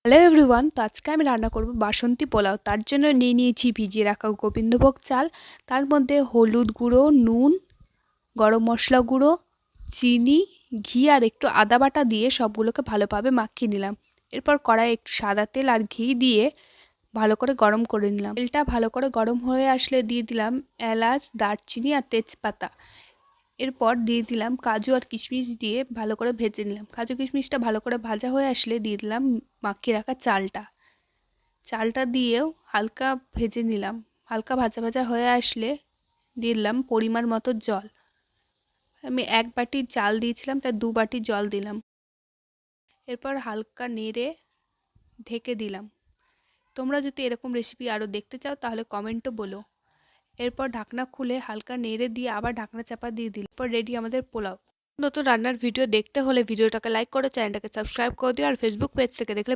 Hello everyone, তো আজকে আমি রান্না করব বাসন্তী পোলাও। তার জন্য নিয়ে নিয়েছি ভিজিয়ে রাখা গোবিন্দভোগ চাল, তার মধ্যে হলুদ গুঁড়ো, নুন, গরম মশলা গুঁড়ো, চিনি, ঘি আর একটু আদা বাটা দিয়ে সবগুলোকে ভালোভাবে মাখিয়ে নিলাম। এরপর কড়াইয়ে একটু সাদা তেল আর ঘি দিয়ে ভালো করে গরম করে নিলাম। তেলটা ভালো করে গরম হয়ে আসলে দিয়ে দিলাম এলাচ, দারচিনি আর তেজপাতা। এরপর দিয়ে দিলাম কাজু আর কিশমিশ দিয়ে ভালো করে ভেজে নিলাম। কাজু কিশমিশটা ভালো করে ভাজা হয়ে আসলে দিয়ে দিলাম মাখিয়ে রাখা চালটা দিয়েও হালকা ভেজে নিলাম। হালকা ভাজা ভাজা হয়ে আসলে দিয়ে দিলাম পরিমাণ মতো জল। আমি 1 বাটি চাল দিয়েছিলাম, তাই 2 বাটি জল দিলাম। এরপর হালকা নেড়ে ঢেকে দিলাম। তোমরা যদি এরকম রেসিপি আরও দেখতে চাও তাহলে কমেন্টও বলো। এরপর ঢাকনা খুলে হালকা নেড়ে দিয়ে আবার ঢাকনা চাপা দিয়ে দিলাম। এরপর রেডি আমাদের পোলাও। নতুন রান্নার ভিডিও দেখতে হলে ভিডিওটাকে লাইক করে চ্যানেলটাকে সাবস্ক্রাইব করে দিও, আর ফেসবুক পেজ থেকে দেখলে